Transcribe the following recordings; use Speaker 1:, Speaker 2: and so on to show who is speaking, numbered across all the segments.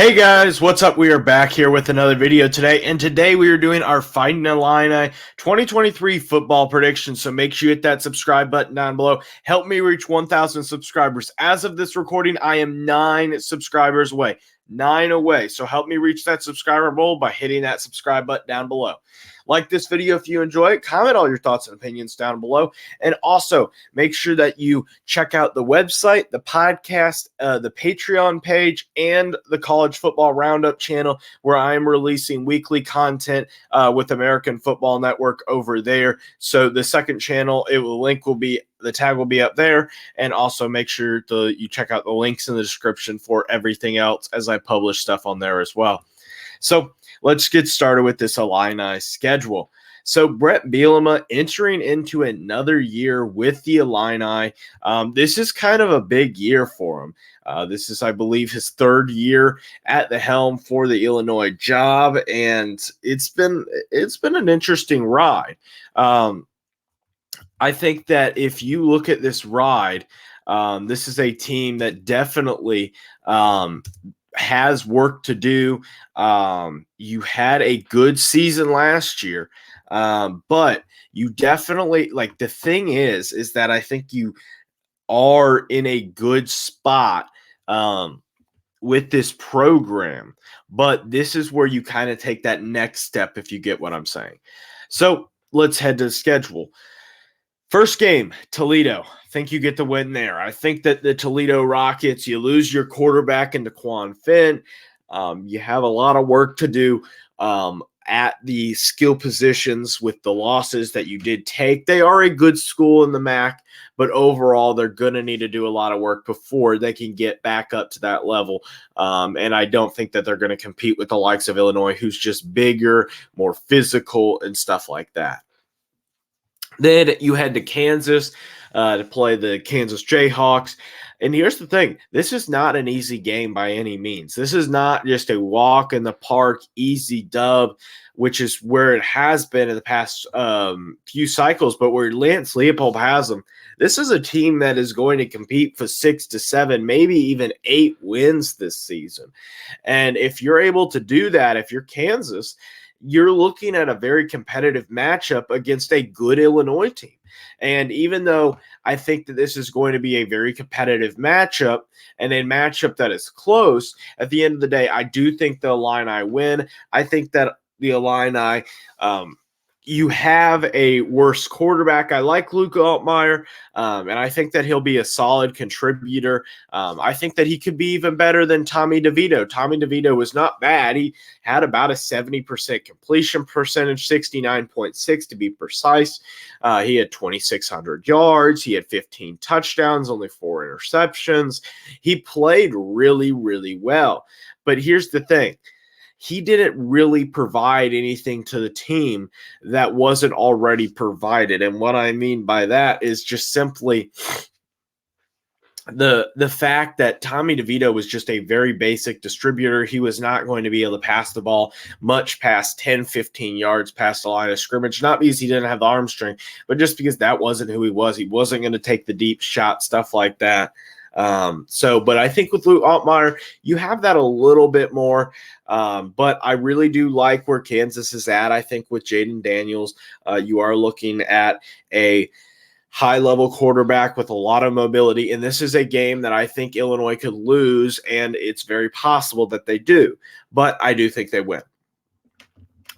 Speaker 1: Hey guys, what's up? We are back here with another video today, and today we are doing our Fighting Illini 2023 football predictions. So make sure you hit that subscribe button down below. Help me reach 1,000 subscribers. As of this recording, I am 9 subscribers away. 9 away. So help me reach that subscriber goal by hitting that subscribe button down below. Like this video if you enjoy it. Comment all your thoughts and opinions down below. And also make sure that you check out the website, the podcast, the Patreon page, and the College Football Roundup channel, where I am releasing weekly content with American Football Network over there. So the second channel, the tag will be up there, and also make sure you check out the links in the description for everything else as I publish stuff on there as well. So let's get started with this Illini schedule. So Brett Bielema entering into another year with the Illini. This is kind of a big year for him. This is, I believe, his third year at the helm for the Illinois job, and it's been an interesting ride. I think that if you look at this ride, this is a team that definitely has work to do. You had a good season last year, but you definitely, like, the thing is that I think you are in a good spot with this program, but this is where you kind of take that next step, if you get what I'm saying. So let's head to the schedule. First game, Toledo. I think you get the win there. I think that the Toledo Rockets, you lose your quarterback into Quan Finn. You have a lot of work to do at the skill positions with the losses that you did take. They are a good school in the MAC, but overall they're going to need to do a lot of work before they can get back up to that level. And I don't think that they're going to compete with the likes of Illinois, who's just bigger, more physical, and stuff like that. Then you head to Kansas to play the Kansas Jayhawks. And here's the thing. This is not an easy game by any means. This is not just a walk in the park, easy dub, which is where it has been in the past few cycles, but where Lance Leopold has them. This is a team that is going to compete for 6 to 7, maybe even 8 wins this season. And if you're able to do that, if you're Kansas, you're looking at a very competitive matchup against a good Illinois team. And even though I think that this is going to be a very competitive matchup and a matchup that is close, at the end of the day, I do think the Illini win. I think that the Illini, you have a worse quarterback. I like Luke Altmaier, and I think that he'll be a solid contributor. I think that he could be even better than Tommy DeVito. Tommy DeVito was not bad. He had about a 70% completion percentage, 69.6 to be precise. He had 2,600 yards. He had 15 touchdowns, only 4 interceptions. He played really, really well. But here's the thing. He didn't really provide anything to the team that wasn't already provided. And what I mean by that is just simply the fact that Tommy DeVito was just a very basic distributor. He was not going to be able to pass the ball much past 10, 15 yards past the line of scrimmage, not because he didn't have the arm strength, but just because that wasn't who he was. He wasn't going to take the deep shot, stuff like that. But I think with Luke Altmaier, you have that a little bit more. But I really do like where Kansas is at. I think with Jaden Daniels, you are looking at a high-level quarterback with a lot of mobility, and this is a game that I think Illinois could lose, and it's very possible that they do. But I do think they win.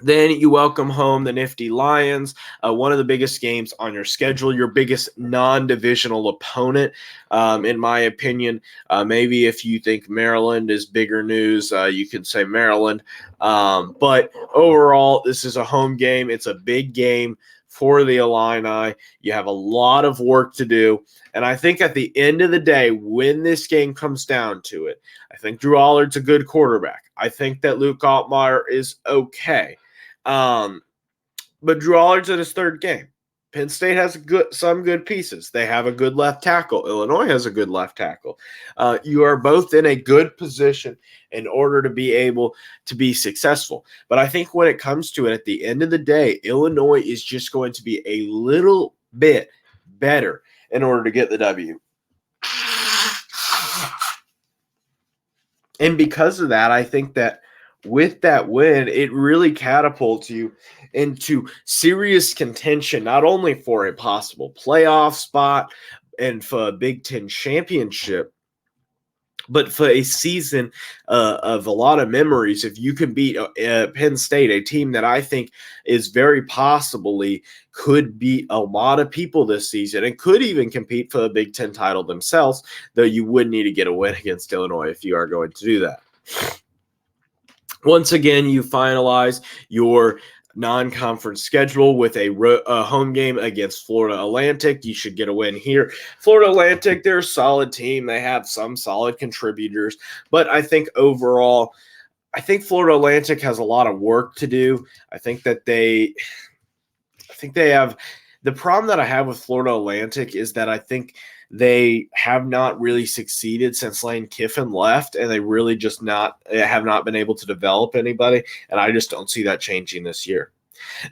Speaker 1: Then you welcome home the Nifty Lions, one of the biggest games on your schedule, your biggest non-divisional opponent, in my opinion. Maybe if you think Maryland is bigger news, you can say Maryland. But overall, this is a home game. It's a big game for the Illini. You have a lot of work to do. And I think at the end of the day, when this game comes down to it, I think Drew Allard's a good quarterback. I think that Luke Altmaier is okay. But Drew Allard's in his third game. Penn State has some good pieces. They have a good left tackle. Illinois has a good left tackle. You are both in a good position in order to be able to be successful. But I think when it comes to it, at the end of the day, Illinois is just going to be a little bit better in order to get the W. And because of that, I think that with that win, it really catapults you into serious contention, not only for a possible playoff spot and for a Big Ten championship, but for a season of a lot of memories. If you can beat Penn State, a team that I think is very possibly could beat a lot of people this season and could even compete for the Big Ten title themselves, though you would need to get a win against Illinois if you are going to do that. Once again, you finalize your non-conference schedule with a home game against Florida Atlantic. You should get a win here. Florida Atlantic, they're a solid team. They have some solid contributors, but I think overall, I think Florida Atlantic has a lot of work to do. I think they have the problem that I have with Florida Atlantic is that I think they have not really succeeded since Lane Kiffin left, and they really just have not been able to develop anybody, and I just don't see that changing this year.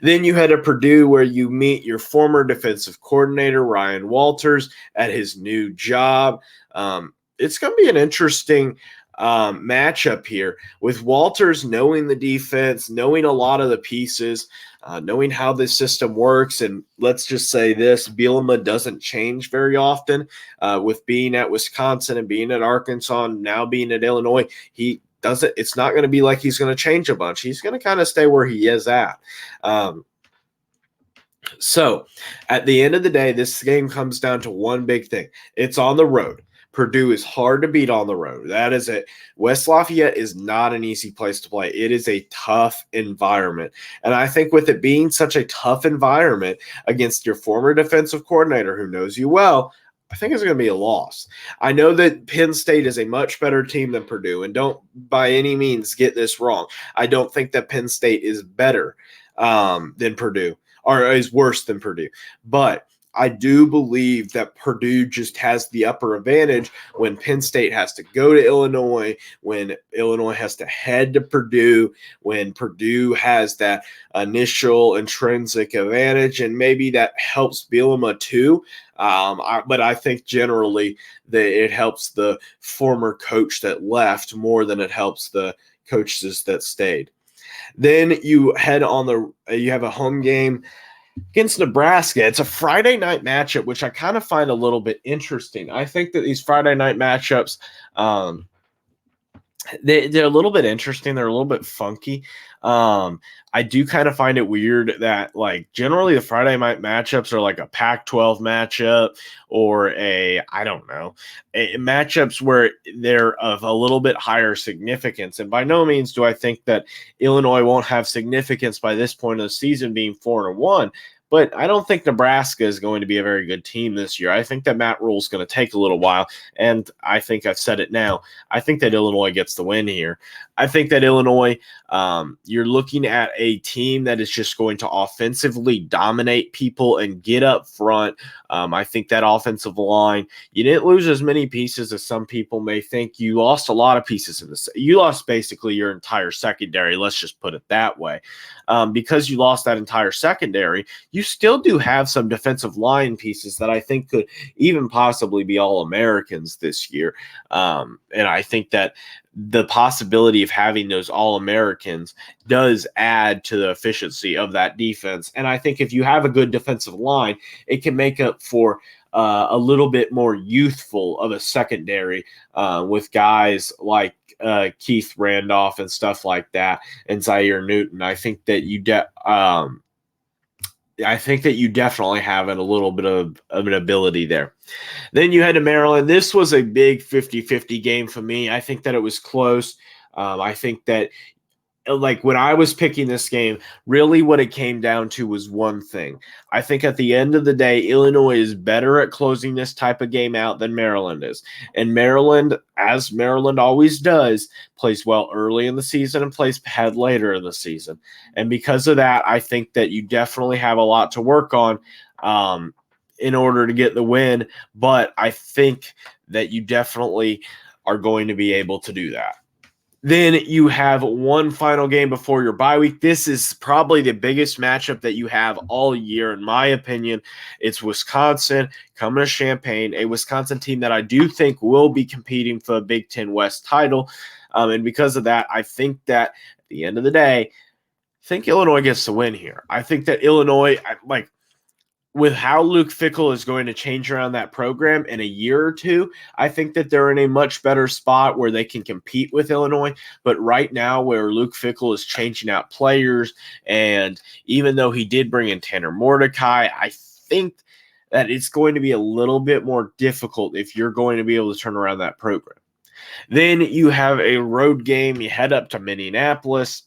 Speaker 1: Then you head to Purdue, where you meet your former defensive coordinator, Ryan Walters, at his new job. It's going to be an interesting matchup here with Walters knowing the defense, knowing a lot of the pieces, knowing how this system works. And let's just say this, Bielema doesn't change very often with being at Wisconsin and being at Arkansas and now being at Illinois. It's not going to be like he's going to change a bunch. He's going to kind of stay where he is at. So at the end of the day, this game comes down to one big thing. It's on the road. Purdue is hard to beat on the road. That is it. West Lafayette is not an easy place to play. It is a tough environment. And I think with it being such a tough environment against your former defensive coordinator who knows you well, I think it's going to be a loss. I know that Penn State is a much better team than Purdue, and don't by any means get this wrong. I don't think that Penn State is better than Purdue or is worse than Purdue. But I do believe that Purdue just has the upper advantage when Penn State has to go to Illinois, when Illinois has to head to Purdue, when Purdue has that initial intrinsic advantage, and maybe that helps Bielema too. But I think generally that it helps the former coach that left more than it helps the coaches that stayed. Then you head on you have a home game against Nebraska. It's a Friday night matchup, which I kind of find a little bit interesting. I think that these Friday night matchups, they're a little bit interesting. They're a little bit funky. I do kind of find it weird that, like, generally the Friday night matchups are like a Pac-12 matchup or matchups where they're of a little bit higher significance. And by no means do I think that Illinois won't have significance by this point of the season being 4-1. But I don't think Nebraska is going to be a very good team this year. I think that Matt Rule is going to take a little while, and I think I've said it now. I think that Illinois gets the win here. I think that Illinois, you're looking at a team that is just going to offensively dominate people and get up front. I think that offensive line, you didn't lose as many pieces as some people may think. You lost a lot of pieces in this. You lost basically your entire secondary. Let's just put it that way. Because you lost that entire secondary, you still do have some defensive line pieces that I think could even possibly be All-Americans this year. And I think that the possibility of having those All-Americans does add to the efficiency of that defense. And I think if you have a good defensive line, it can make up for a little bit more youthful of a secondary with guys like Keith Randolph and stuff like that, and Zaire Newton. I think that you definitely have a little bit of an ability there. Then you head to Maryland. This was a big 50-50 game for me. I think that it was close. I think that, like, when I was picking this game, really what it came down to was one thing. I think at the end of the day, Illinois is better at closing this type of game out than Maryland is. And Maryland, as Maryland always does, plays well early in the season and plays bad later in the season. And because of that, I think that you definitely have a lot to work on in order to get the win. But I think that you definitely are going to be able to do that. Then you have one final game before your bye week. This is probably the biggest matchup that you have all year, in my opinion. It's Wisconsin coming to Champaign, a Wisconsin team that I do think will be competing for a Big Ten West title. And because of that, I think that at the end of the day, I think Illinois gets the win here. I think that Illinois, with how Luke Fickell is going to change around that program in a year or two, I think that they're in a much better spot where they can compete with Illinois. But right now, where Luke Fickell is changing out players, and even though he did bring in Tanner Mordecai, I think that it's going to be a little bit more difficult if you're going to be able to turn around that program. Then you have a road game. You head up to Minneapolis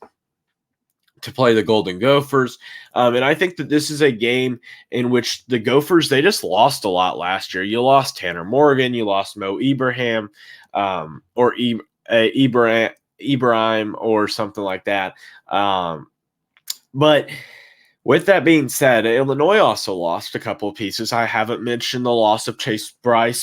Speaker 1: to play the Golden Gophers. And I think that this is a game in which the Gophers, they just lost a lot last year. You lost Tanner Morgan, you lost Mo Ibrahim, or Ibrahim or something like that. But with that being said, Illinois also lost a couple of pieces. I haven't mentioned the loss of Chase Brown,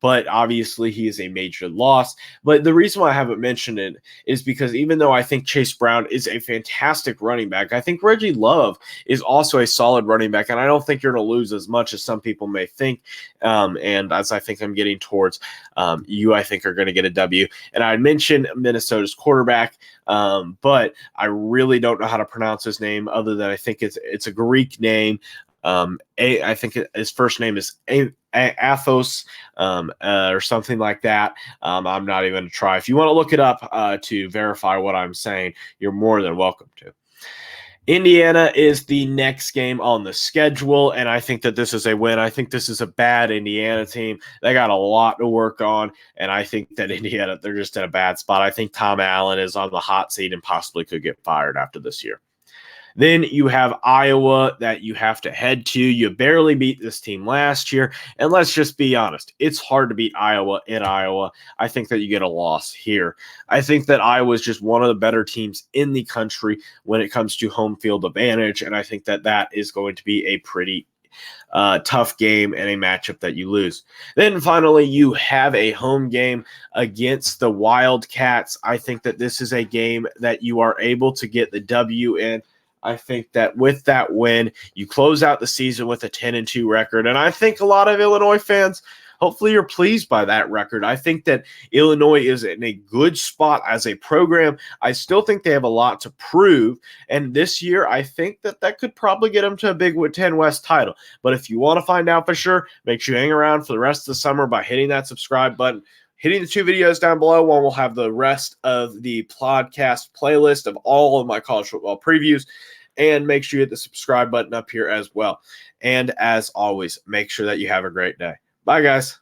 Speaker 1: but obviously he is a major loss. But the reason why I haven't mentioned it is because even though I think Chase Brown is a fantastic running back, I think Reggie Love is also a solid running back, and I don't think you're going to lose as much as some people may think. And as I think I'm getting towards, you, I think, are going to get a W. And I mentioned Minnesota's quarterback, but I really don't know how to pronounce his name other than I think it's a Greek name. I think his first name is Athos, or something like that. I'm not even going to try. If you want to look it up to verify what I'm saying, you're more than welcome to. Indiana is the next game on the schedule, and I think that this is a win. I think this is a bad Indiana team. They got a lot to work on, and I think that Indiana, they're just in a bad spot. I think Tom Allen is on the hot seat and possibly could get fired after this year. Then you have Iowa that you have to head to. You barely beat this team last year. And let's just be honest, it's hard to beat Iowa in Iowa. I think that you get a loss here. I think that Iowa is just one of the better teams in the country when it comes to home field advantage. And I think that that is going to be a pretty tough game and a matchup that you lose. Then finally, you have a home game against the Wildcats. I think that this is a game that you are able to get the W in. I think that with that win, you close out the season with a 10-2 record. And I think a lot of Illinois fans, hopefully you're pleased by that record. I think that Illinois is in a good spot as a program. I still think they have a lot to prove. And this year, I think that that could probably get them to a Big Ten West title. But if you want to find out for sure, make sure you hang around for the rest of the summer by hitting that subscribe button. Hitting the 2 videos down below, one will have the rest of the podcast playlist of all of my college football previews. And make sure you hit the subscribe button up here as well. And as always, make sure that you have a great day. Bye, guys.